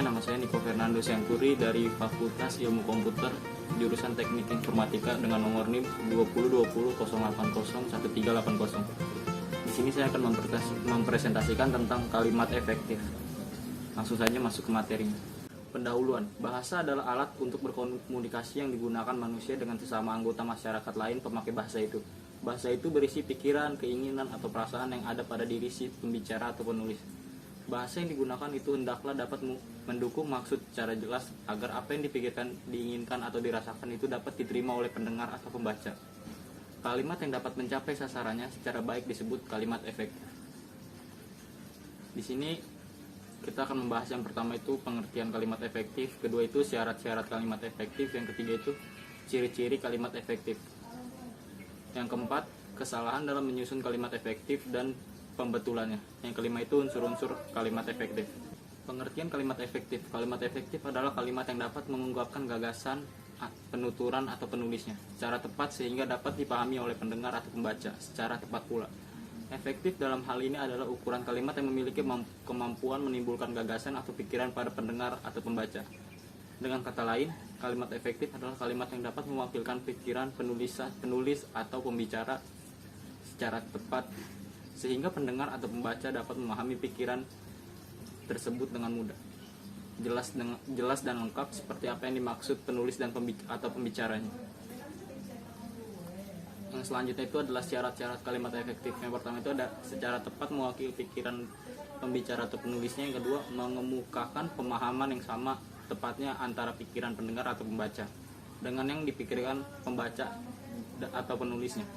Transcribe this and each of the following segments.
nama saya Niko Fernando Sianturi dari Fakultas Ilmu Komputer jurusan Teknik Informatika dengan nomor NIM 202008013880. Di sini saya akan mempresentasikan tentang kalimat efektif. Langsung saja masuk ke materinya. Pendahuluan. Bahasa adalah alat untuk berkomunikasi yang digunakan manusia dengan sesama anggota masyarakat lain pemakai bahasa itu. Bahasa itu berisi pikiran, keinginan, atau perasaan yang ada pada diri si pembicara atau penulis. Bahasa yang digunakan itu hendaklah dapat mendukung maksud secara jelas agar apa yang dipikirkan, diinginkan, atau dirasakan itu dapat diterima oleh pendengar atau pembaca. Kalimat yang dapat mencapai sasarannya secara baik disebut kalimat efektif. Di sini kita akan membahas yang pertama itu pengertian kalimat efektif, kedua itu syarat-syarat kalimat efektif, yang ketiga itu ciri-ciri kalimat efektif. Yang keempat, kesalahan dalam menyusun kalimat efektif dan pembetulannya. Yang kelima itu unsur-unsur kalimat efektif. Pengertian kalimat efektif. Kalimat efektif adalah kalimat yang dapat mengungkapkan gagasan, penuturan, atau penulisnya secara tepat sehingga dapat dipahami oleh pendengar atau pembaca secara tepat pula. Efektif dalam hal ini adalah ukuran kalimat yang memiliki kemampuan menimbulkan gagasan atau pikiran pada pendengar atau pembaca. Dengan kata lain, kalimat efektif adalah kalimat yang dapat mewakilkan pikiran penulis atau pembicara secara tepat sehingga pendengar atau pembaca dapat memahami pikiran tersebut dengan mudah, jelas dan lengkap seperti apa yang dimaksud penulis dan atau pembicaranya. Yang selanjutnya itu adalah syarat-syarat kalimat efektif. Yang pertama itu ada secara tepat mewakili pikiran pembicara atau penulisnya. Yang kedua, mengemukakan pemahaman yang sama tepatnya antara pikiran pendengar atau pembaca dengan yang dipikirkan pembaca atau penulisnya.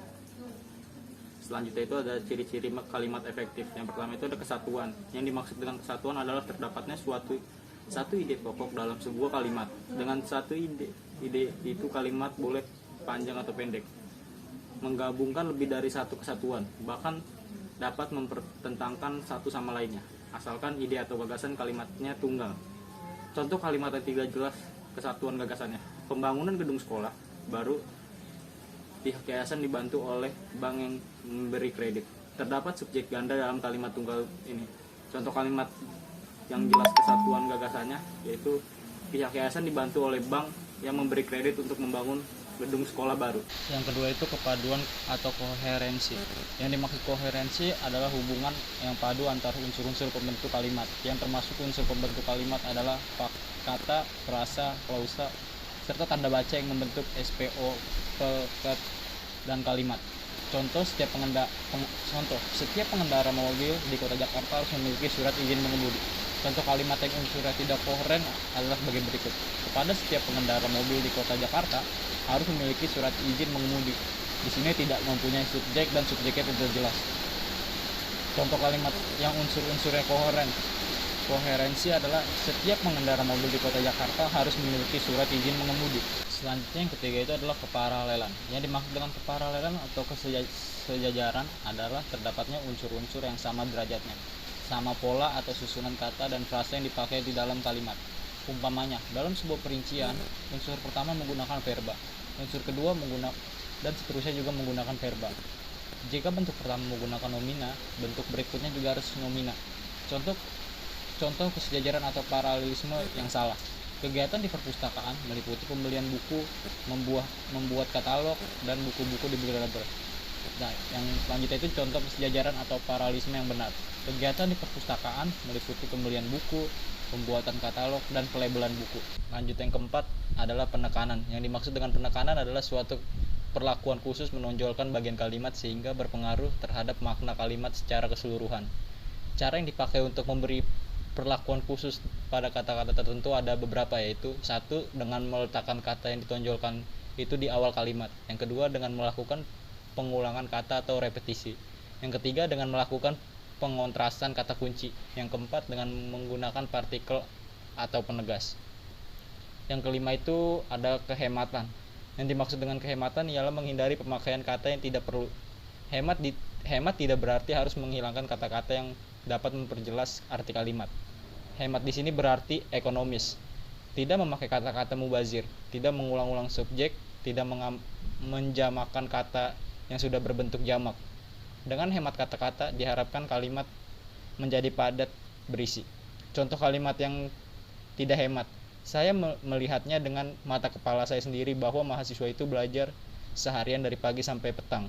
Selanjutnya itu ada ciri-ciri kalimat efektif. Yang pertama itu ada kesatuan. Yang dimaksud dengan kesatuan adalah terdapatnya satu ide pokok dalam sebuah kalimat. Dengan satu ide itu kalimat boleh panjang atau pendek. Menggabungkan lebih dari satu kesatuan, bahkan dapat mempertentangkan satu sama lainnya, asalkan ide atau gagasan kalimatnya tunggal. Contoh kalimat yang tidak jelas kesatuan gagasannya. Pembangunan gedung sekolah baru, pihak yayasan dibantu oleh bank yang memberi kredit. Terdapat subjek ganda dalam kalimat tunggal ini. Contoh kalimat yang jelas kesatuan gagasannya yaitu pihak yayasan dibantu oleh bank yang memberi kredit untuk membangun gedung sekolah baru. Yang kedua itu kepaduan atau koherensi. Yang dimaksud koherensi adalah hubungan yang padu antara unsur-unsur pembentuk kalimat. Yang termasuk unsur pembentuk kalimat adalah kata, frasa, klausa, serta tanda baca yang membentuk SPO, dan kalimat. Setiap pengendara mobil di Kota Jakarta harus memiliki surat izin mengemudi. Contoh kalimat yang unsurnya tidak koheren adalah sebagai berikut. Kepada setiap pengendara mobil di Kota Jakarta harus memiliki surat izin mengemudi. Di sini tidak mempunyai subjek dan subjeknya tidak jelas. Contoh kalimat yang unsur-unsurnya koheren. Koherensi adalah setiap pengendara mobil di Kota Jakarta harus memiliki surat izin mengemudi. Selanjutnya yang ketiga itu adalah keparalelan. Yang dimaksud dengan keparalelan atau kesejajaran adalah terdapatnya unsur-unsur yang sama derajatnya, sama pola atau susunan kata dan frasa yang dipakai di dalam kalimat. Umpamanya, dalam sebuah perincian, unsur pertama menggunakan verba, unsur kedua dan seterusnya juga menggunakan verba. Jika bentuk pertama menggunakan nomina, bentuk berikutnya juga harus nomina. Contoh kesejajaran atau paralelisme yang salah. Kegiatan di perpustakaan meliputi pembelian buku, membuat katalog, dan buku-buku di library. Nah, yang selanjutnya itu contoh kesejajaran atau paralelisme yang benar. Kegiatan di perpustakaan meliputi pembelian buku, pembuatan katalog, dan pelabelan buku. Lanjut yang keempat adalah penekanan. Yang dimaksud dengan penekanan adalah suatu perlakuan khusus menonjolkan bagian kalimat sehingga berpengaruh terhadap makna kalimat secara keseluruhan. Cara yang dipakai untuk memberi perlakuan khusus pada kata-kata tertentu ada beberapa, yaitu satu, dengan meletakkan kata yang ditonjolkan itu di awal kalimat. Yang kedua, dengan melakukan pengulangan kata atau repetisi. Yang ketiga, dengan melakukan pengontrasan kata kunci. Yang keempat, dengan menggunakan partikel atau penegas. Yang kelima itu ada kehematan. Yang dimaksud dengan kehematan ialah menghindari pemakaian kata yang tidak perlu. Hemat tidak berarti harus menghilangkan kata-kata yang dapat memperjelas arti kalimat. Hemat di sini berarti ekonomis. Tidak memakai kata-kata mubazir, tidak mengulang-ulang subjek, tidak menjamakan kata yang sudah berbentuk jamak. Dengan hemat kata-kata diharapkan kalimat menjadi padat berisi. Contoh kalimat yang tidak hemat. Saya melihatnya dengan mata kepala saya sendiri bahwa mahasiswa itu belajar seharian dari pagi sampai petang.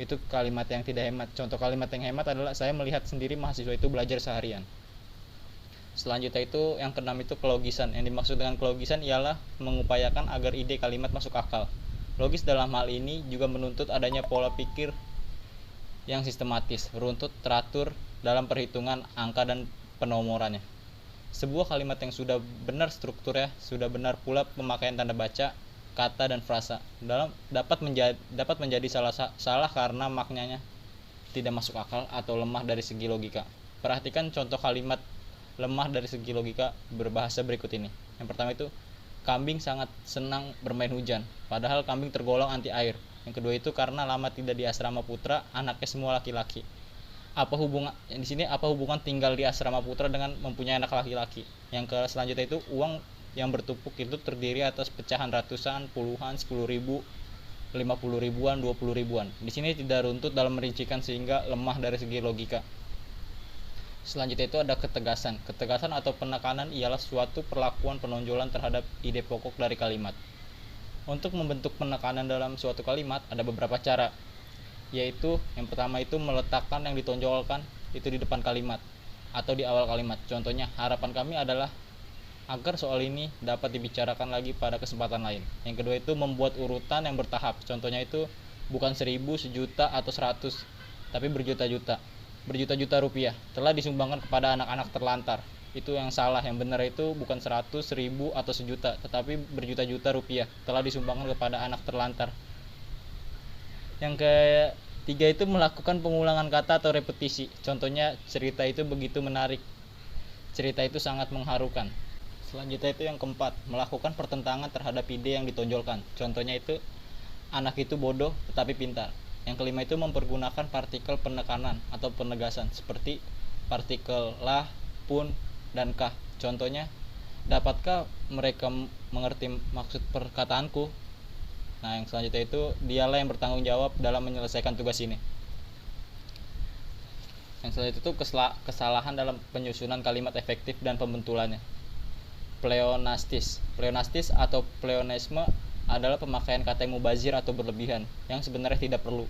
Itu kalimat yang tidak hemat. Contoh kalimat yang hemat adalah saya melihat sendiri mahasiswa itu belajar seharian. Selanjutnya itu yang keenam itu kelogisan. Yang dimaksud dengan kelogisan ialah mengupayakan agar ide kalimat masuk akal. Logis dalam hal ini juga menuntut adanya pola pikir yang sistematis, runtut, teratur dalam perhitungan angka dan penomorannya. Sebuah kalimat yang sudah benar strukturnya, sudah benar pula pemakaian tanda baca, kata dan frasa dapat menjadi salah karena maknanya tidak masuk akal atau lemah dari segi logika. Perhatikan contoh kalimat lemah dari segi logika berbahasa berikut ini. Yang pertama itu, kambing sangat senang bermain hujan, padahal kambing tergolong anti air. Yang kedua itu, karena lama tidak di asrama putra, anaknya semua laki-laki. Apa hubungan tinggal di asrama putra dengan mempunyai anak laki-laki? Yang selanjutnya itu, uang yang bertumpuk itu terdiri atas pecahan ratusan, puluhan, 10.000, 50 ribuan, 20 ribuan. Di sini tidak runtut dalam merincikan sehingga lemah dari segi logika. Selanjutnya itu ada ketegasan. Ketegasan atau penekanan ialah suatu perlakuan penonjolan terhadap ide pokok dari kalimat. Untuk membentuk penekanan dalam suatu kalimat ada beberapa cara, yaitu yang pertama itu meletakkan yang ditonjolkan itu di depan kalimat atau di awal kalimat. Contohnya, harapan kami adalah agar soal ini dapat dibicarakan lagi pada kesempatan lain. Yang kedua itu membuat urutan yang bertahap. Contohnya itu bukan 1.000, sejuta, atau 100, tapi berjuta-juta rupiah telah disumbangkan kepada anak-anak terlantar. Itu yang salah. Yang benar itu bukan 100, 1.000, atau sejuta, tetapi berjuta-juta rupiah telah disumbangkan kepada anak terlantar. Yang ketiga itu melakukan pengulangan kata atau repetisi. Contohnya, cerita itu begitu menarik, cerita itu sangat mengharukan. Selanjutnya itu yang keempat, melakukan pertentangan terhadap ide yang ditonjolkan. Contohnya itu, anak itu bodoh tetapi pintar. Yang kelima itu mempergunakan partikel penekanan atau penegasan seperti partikel lah, pun, dan kah. Contohnya, dapatkah mereka mengerti maksud perkataanku? Nah, yang selanjutnya itu, dialah yang bertanggung jawab dalam menyelesaikan tugas ini. Yang selanjutnya itu kesalahan dalam penyusunan kalimat efektif dan pembentulannya. Pleonastis atau pleonasme adalah pemakaian kata yang mubazir atau berlebihan yang sebenarnya tidak perlu.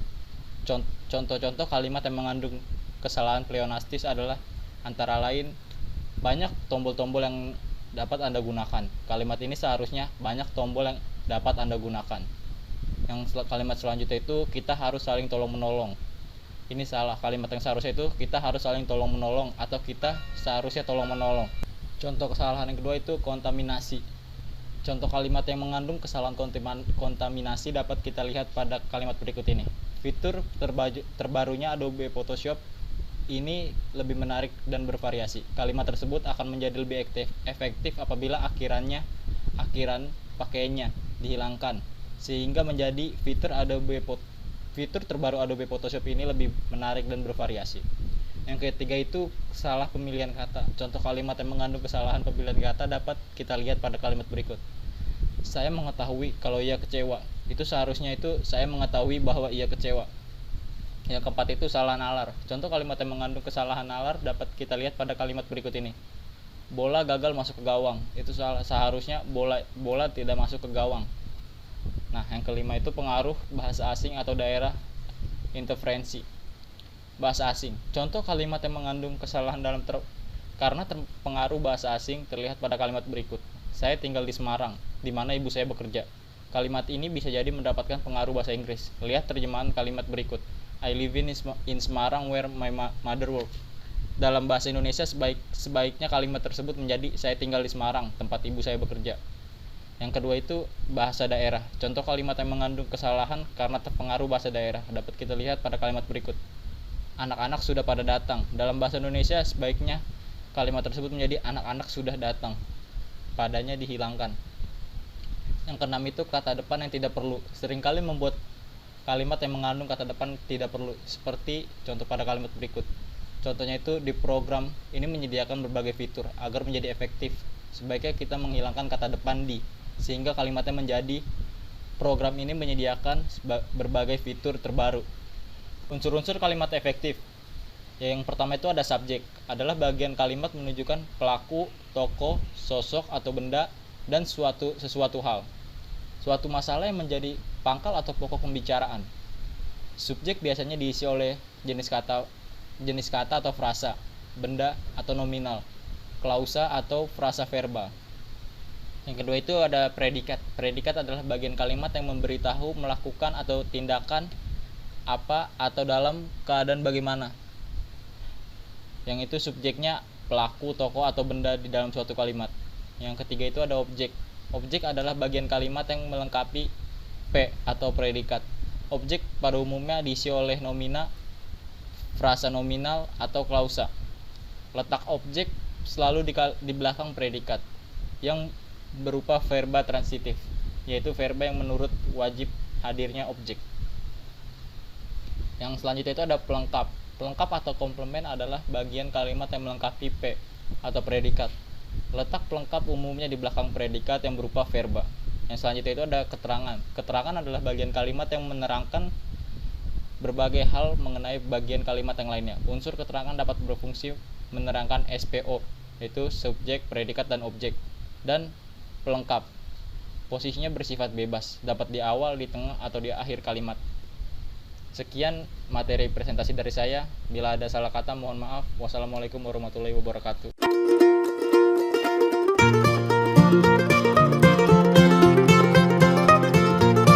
Contoh-contoh kalimat yang mengandung kesalahan pleonastis adalah antara lain banyak tombol-tombol yang dapat Anda gunakan. Kalimat ini seharusnya banyak tombol yang dapat Anda gunakan. Yang kalimat selanjutnya itu kita harus saling tolong-menolong. Ini salah. Kalimat yang seharusnya itu kita harus saling tolong-menolong atau kita seharusnya tolong-menolong. Contoh kesalahan yang kedua itu kontaminasi. Contoh kalimat yang mengandung kesalahan kontaminasi dapat kita lihat pada kalimat berikut ini. Fitur terbarunya Adobe Photoshop ini lebih menarik dan bervariasi. Kalimat tersebut akan menjadi lebih efektif apabila akhiran pakaiannya dihilangkan, sehingga menjadi fitur terbaru Adobe Photoshop ini lebih menarik dan bervariasi. Yang ketiga itu salah pemilihan kata. Contoh kalimat yang mengandung kesalahan pemilihan kata dapat kita lihat pada kalimat berikut. Saya mengetahui kalau ia kecewa. Itu seharusnya itu saya mengetahui bahwa ia kecewa. Yang keempat itu salah nalar. Contoh kalimat yang mengandung kesalahan nalar dapat kita lihat pada kalimat berikut ini. Bola gagal masuk ke gawang. Itu seharusnya bola tidak masuk ke gawang. Nah, yang kelima itu pengaruh bahasa asing atau daerah interferensi. Bahasa asing. Contoh kalimat yang mengandung kesalahan karena terpengaruh bahasa asing terlihat pada kalimat berikut. Saya tinggal di Semarang, di mana ibu saya bekerja. Kalimat ini bisa jadi mendapatkan pengaruh bahasa Inggris. Lihat terjemahan kalimat berikut. I live in Semarang where my mother works. Dalam bahasa Indonesia sebaiknya kalimat tersebut menjadi saya tinggal di Semarang, tempat ibu saya bekerja. Yang kedua itu bahasa daerah. Contoh kalimat yang mengandung kesalahan karena terpengaruh bahasa daerah dapat kita lihat pada kalimat berikut. Anak-anak sudah pada datang. Dalam bahasa Indonesia sebaiknya kalimat tersebut menjadi anak-anak sudah datang. Padanya dihilangkan. Yang keenam itu kata depan yang tidak perlu. Seringkali membuat kalimat yang mengandung kata depan tidak perlu. Seperti contoh pada kalimat berikut. Contohnya itu di program ini menyediakan berbagai fitur agar menjadi efektif. Sebaiknya kita menghilangkan kata depan di, sehingga kalimatnya menjadi program ini menyediakan berbagai fitur terbaru. Unsur-unsur kalimat efektif. Yang pertama itu ada subjek, adalah bagian kalimat menunjukkan pelaku, tokoh, sosok atau benda dan sesuatu hal. Suatu masalah yang menjadi pangkal atau pokok pembicaraan. Subjek biasanya diisi oleh jenis kata atau frasa, benda atau nominal, klausa atau frasa verbal. Yang kedua itu ada predikat. Predikat adalah bagian kalimat yang memberitahu melakukan atau tindakan apa atau dalam keadaan bagaimana. Yang itu subjeknya pelaku, tokoh atau benda di dalam suatu kalimat. Yang ketiga itu ada objek. Objek adalah bagian kalimat yang melengkapi P atau predikat. Objek pada umumnya diisi oleh nomina, frasa nominal atau klausa. Letak objek selalu di belakang predikat yang berupa verba transitif, yaitu verba yang menurut wajib hadirnya objek. Yang selanjutnya itu ada pelengkap. Pelengkap atau komplement adalah bagian kalimat yang melengkapi P atau predikat. Letak pelengkap umumnya di belakang predikat yang berupa verba. Yang selanjutnya itu ada keterangan. Keterangan adalah bagian kalimat yang menerangkan berbagai hal mengenai bagian kalimat yang lainnya. Unsur keterangan dapat berfungsi menerangkan SPO, yaitu subjek, predikat, dan objek. Dan pelengkap, posisinya bersifat bebas, dapat di awal, di tengah, atau di akhir kalimat. Sekian materi presentasi dari saya. Bila ada salah kata mohon maaf. Wassalamualaikum warahmatullahi wabarakatuh.